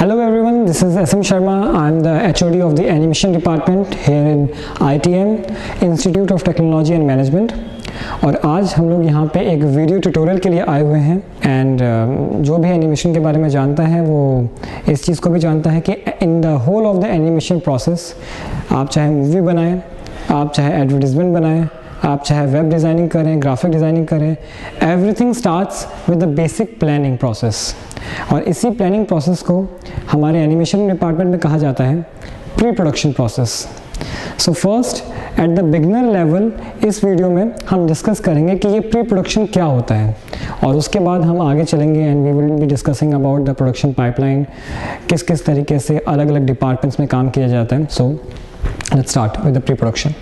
Hello everyone, this is SM Sharma. I am the HOD of the Animation Department here in ITM, Institute of Technology and Management. और आज हम लोग यहाँ पे एक video tutorial के लिए आए हुए हैं एंड जो भी एनिमेशन के बारे में जानता है वो इस चीज़ को भी जानता है कि in the whole of the animation process आप चाहे मूवी बनाएं, आप चाहे एडवर्टीजमेंट बनाएं, आप चाहे वेब डिज़ाइनिंग करें, ग्राफिक डिज़ाइनिंग करें, everything starts with the basic planning process. और इसी प्लानिंग प्रोसेस को हमारे एनिमेशन डिपार्टमेंट में कहा जाता है pre production process. So first at the beginner level इस वीडियो में हम डिस्कस करेंगे कि ये प्री प्रोडक्शन क्या होता है और उसके बाद हम आगे चलेंगे and we will be discussing about the production pipeline, किस किस तरीके से अलग अलग डिपार्टमेंट्स में काम किया जाता है। So let's start with the pre production.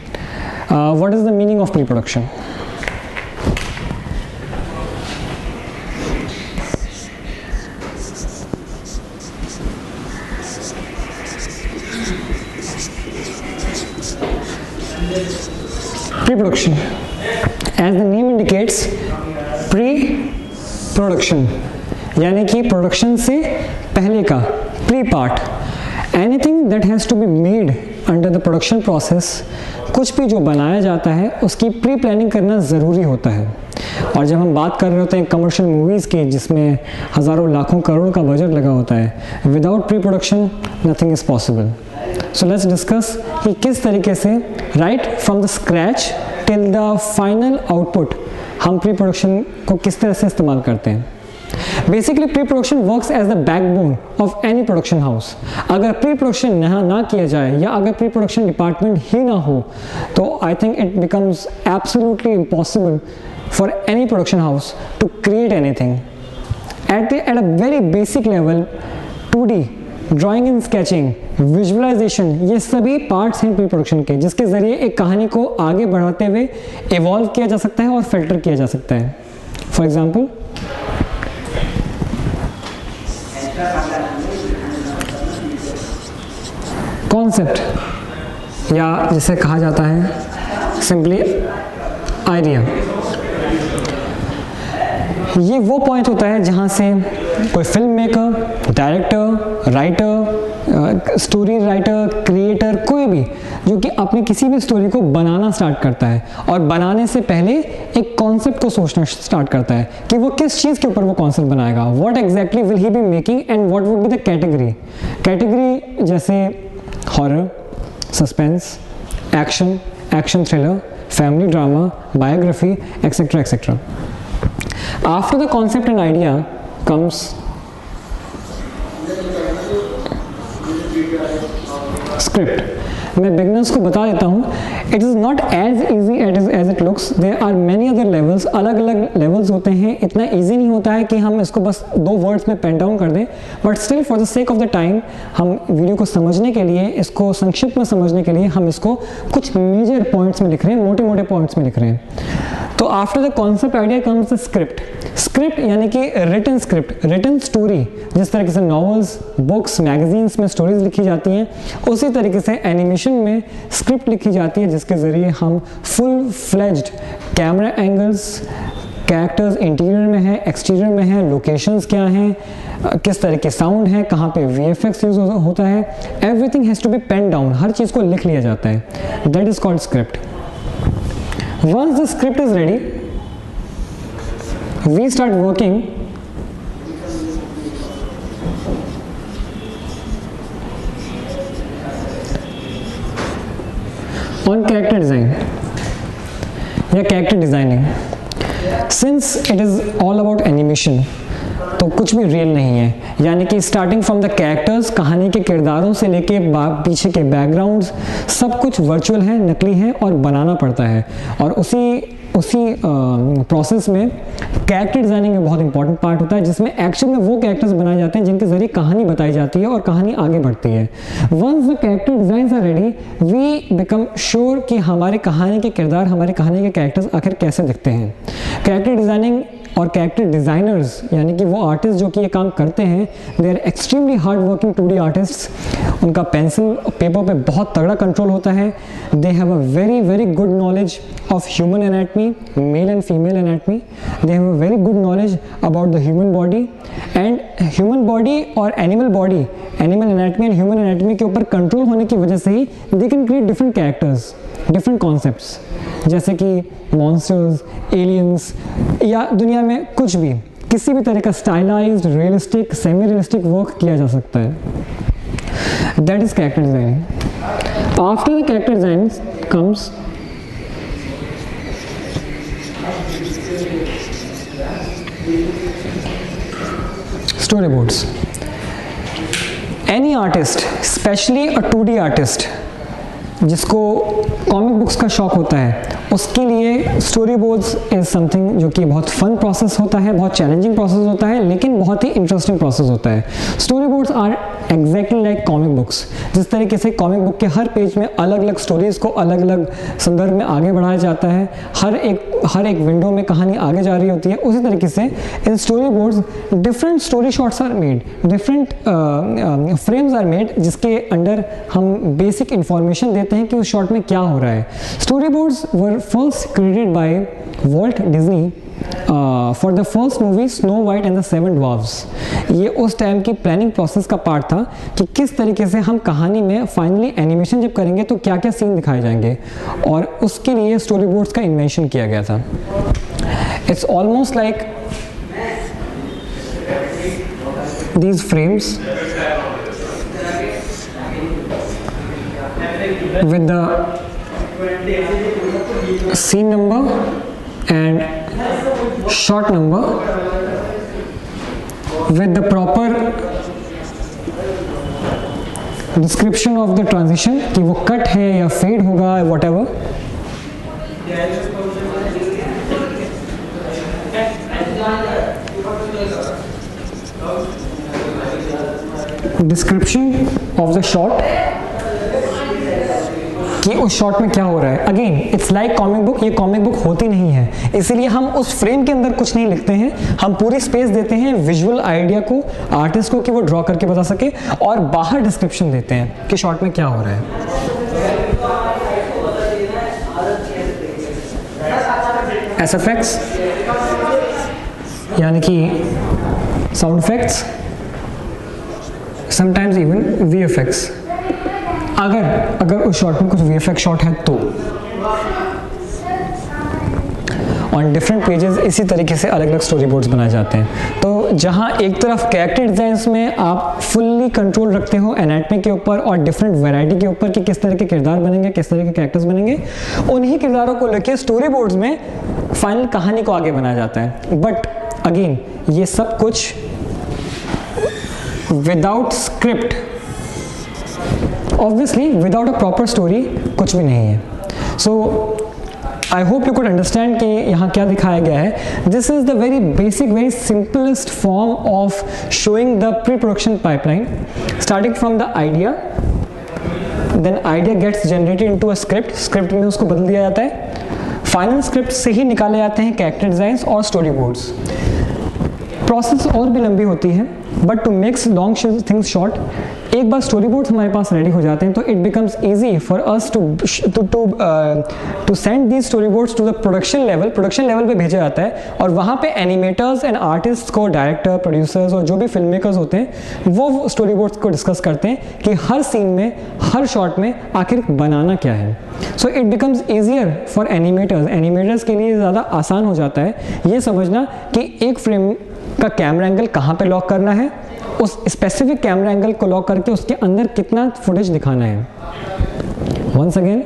What is the meaning of pre production? Pre-production, as the name indicates, pre-production यानी कि प्रोडक्शन से पहले का pre part. Anything that has to be made under the production process, कुछ भी जो बनाया जाता है उसकी प्री प्लानिंग करना ज़रूरी होता है। और जब हम बात कर रहे होते हैं कमर्शियल मूवीज़ की जिसमें हज़ारों लाखों करोड़ का बजट लगा होता है, without pre production nothing is possible. So let's discuss कि किस तरीके से right from the scratch till the final output हम प्री प्रोडक्शन को किस तरह से इस्तेमाल करते हैं। Basically pre production works as the backbone of any production house. अगर प्री प्रोडक्शन ना किया जाए या अगर प्री प्रोडक्शन डिपार्टमेंट ही ना हो तो I think it becomes absolutely impossible for any production house to create anything at a very basic level. 2D drawing and sketching, visualisation, ये सभी पार्ट्स हैं प्री प्रोडक्शन के जिसके ज़रिए एक कहानी को आगे बढ़ाते हुए इवॉल्व किया जा सकता है और फिल्टर किया जा सकता है। फॉर एग्जाम्पल कॉन्सेप्ट या जिसे कहा जाता है सिंपली आइडिया, ये वो पॉइंट होता है जहाँ से कोई film maker, director, writer, story writer, creator, कोई भी जो कि अपनी किसी भी स्टोरी को बनाना स्टार्ट करता है और बनाने से पहले एक कॉन्सेप्ट को सोचना स्टार्ट करता है कि वो किस चीज़ के ऊपर वो कॉन्सेप्ट बनाएगा, what exactly will he be making and what would be the category जैसे horror, suspense, action, action thriller, family drama, biography, etcetera etcetera. After the concept and idea comes script. मैं बिगनर्स को बता देता हूँ, it is not as easy as it looks. There are many other levels, अलग अलग levels होते हैं। इतना ईजी नहीं होता है कि हम इसको बस 2 वर्ड्स में पेन डाउन कर दें, but still for the sake of the time हम वीडियो को समझने के लिए, इसको संक्षिप्त में समझने के लिए हम इसको कुछ मेजर पॉइंट्स में लिख रहे हैं, मोटे मोटे पॉइंट्स में लिख रहे हैं। तो after the concept idea comes the script. Script यानी कि रिटन स्क्रिप्ट, रिटन स्टोरी। जिस तरीके से नॉवेल्स, बुक्स, मैगजीन्स में स्टोरीज लिखी जाती हैं, उसी तरीके से एनिमेशन में स्क्रिप्ट लिखी जाती है जिसके ज़रिए हम full fledged camera angles, characters interior में है, एक्सटीरियर में है, लोकेशंस क्या हैं, किस तरह के साउंड है, कहाँ पे VFX यूज होता है, everything has to be pen down. हर चीज़ को लिख लिया जाता है। That is called script. Once the script is ready, we start working on character design या character designing. Since it is all about animation, तो कुछ भी रियल नहीं है, यानी कि स्टार्टिंग फ्रॉम द कैरेक्टर्स, कहानी के किरदारों से लेके पीछे के बैकग्राउंड्स, सब कुछ वर्चुअल है, नकली है और बनाना पड़ता है। और उसी प्रोसेस में कैरेक्टर डिज़ाइनिंग में बहुत इंपॉर्टेंट पार्ट होता है जिसमें एक्चुअल में वो कैरेक्टर्स बनाए जाते हैं जिनके ज़रिए कहानी बताई जाती है और कहानी आगे बढ़ती है। Once the character designs are ready, we become sure कि हमारे कहानी के किरदार, हमारे कहानी के कैरेक्टर्स आखिर कैसे दिखते हैं। कैरेक्टर डिज़ाइनिंग और कैरेक्टर डिज़ाइनर्स यानी कि वो आर्टिस्ट जो कि ये काम करते हैं, they are extremely hard working 2D artist. उनका पेंसिल पेपर पे बहुत तगड़ा कंट्रोल होता है। They have a very good knowledge of human anatomy, male and female anatomy. They have a very good knowledge about the human body, and human body और animal body animal anatomy and human anatomy के ऊपर control होने की वजह से ही they can create different characters, different concepts, जैसे कि मॉन्स्टर्स, एलियंस या दुनिया में कुछ भी किसी भी तरह का stylised, realistic, semi realistic work किया जा सकता है. That is character designing. After the character design comes storyboards. Any artist, especially a 2D artist, जिसको कॉमिक बुक्स का शौक होता है, उसके लिए स्टोरी बोर्ड्स इज़ समथिंग जो कि बहुत फन प्रोसेस होता है, बहुत चैलेंजिंग प्रोसेस होता है, लेकिन बहुत ही इंटरेस्टिंग प्रोसेस होता है. Story boards are exactly like comic books. जिस तरीके से कॉमिक बुक के हर पेज में अलग अलग स्टोरीज़ को अलग अलग संदर्भ में आगे बढ़ाया जाता है, हर एक विंडो में कहानी आगे जा रही होती है, उसी तरीके से in story boards different story shots are made, different frames are made, जिसके अंडर हम बेसिक इंफॉर्मेशन देते हैं कि उस शॉट में क्या हो रहा है. Story boards were first created by Walt Disney for the first movie snow white and the seven dwarfs. ये उस टाइम की प्लानिंग प्रोसेस का पार्ट था कि किस तरीके से हम कहानी में फाइनली एनिमेशन जब करेंगे तो क्या क्या सीन दिखाए जाएंगे, और उसके लिए स्टोरी बोर्ड्स का इन्वेंशन किया गया था. It's almost like these frames with the scene number and shot number with the proper description of the transition कि वो कट है या फेड होगा, whatever. Description of the shot कि उस शॉट में क्या हो रहा है. Again it's like comic book. ये कॉमिक बुक होती नहीं है, इसीलिए हम उस फ्रेम के अंदर कुछ नहीं लिखते हैं, हम पूरी स्पेस देते हैं विजुअल आइडिया को, आर्टिस्ट को, कि वो ड्रॉ करके बता सके, और बाहर डिस्क्रिप्शन देते हैं कि शॉट में क्या हो रहा है. एसएफएक्स यानी कि sound effects, sometimes even VFX. अगर उस शॉट में कुछ VFX शॉट है तो ऑन डिफरेंट पेजेस इसी तरीके से अलग अलग स्टोरी बोर्ड्स बनाए जाते हैं. तो जहाँ एक तरफ कैरेक्टर डिजाइंस में आप फुल्ली कंट्रोल रखते हो एनाटमी के ऊपर और डिफरेंट वैरायटी के ऊपर कि किस तरह के किरदार बनेंगे, किस तरह के कैरेक्टर्स बनेंगे, उन्हीं किरदारों को लेके स्टोरी बोर्ड्स में फाइनल कहानी को आगे बनाया जाता है. बट अगेन ये सब कुछ without script, obviously without a proper story कुछ भी नहीं है. So I hope you could understand कि यहाँ क्या दिखाया गया है. This is the very basic, very simplest form of showing the pre production pipeline, starting from the idea, then idea gets generated into a script, script में उसको बदल दिया जाता है, फाइनल स्क्रिप्ट से ही निकाले जाते हैं कैरेक्टर डिजाइंस और स्टोरी बोर्ड्स. प्रोसेस और भी लंबी होती है, but to makes long things short, एक बार स्टोरी बोर्ड्स हमारे पास रेडी हो जाते हैं तो it becomes easy for us to send these story boards to the production level पे भेजा जाता है, और वहाँ पे एनिमेटर्स एंड आर्टिस्ट को, डायरेक्टर, प्रोड्यूसर्स और जो भी फिल्म मेकर्स होते हैं वो स्टोरी बोर्ड्स को डिस्कस करते हैं कि हर सीन में, हर शॉट में आखिर बनाना क्या है. So it becomes easier for animators के लिए ज़्यादा आसान हो जाता है ये समझना कि एक फ्रेम का कैमरा एंगल कहाँ पे लॉक करना है, उस स्पेसिफिक कैमरा एंगल को लॉक करके उसके अंदर कितना फुटेज दिखाना है. वंस अगेन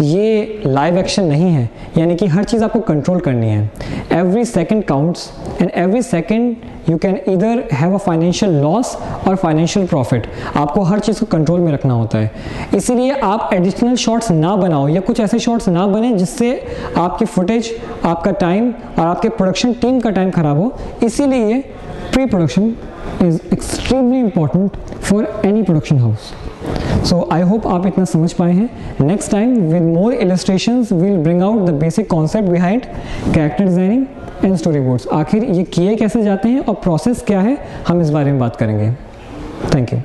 ये लाइव एक्शन नहीं है, यानी कि हर चीज़ आपको कंट्रोल करनी है. Every second counts and every second you can either have a financial loss और फाइनेंशियल प्रॉफिट. आपको हर चीज़ को कंट्रोल में रखना होता है. इसीलिए आप एडिशनल शॉट्स ना बनाओ या कुछ ऐसे शॉट्स ना बने जिससे आपकी फुटेज, आपका टाइम और आपके प्रोडक्शन टीम का टाइम खराब हो. इसीलिए pre production is extremely important for any production house. So I hope आप इतना समझ पाए हैं. Next time with more illustrations we'll bring out the basic concept behind character designing and storyboards. आखिर ये किए कैसे जाते हैं और प्रोसेस क्या है, हम इस बारे में बात करेंगे. Thank you.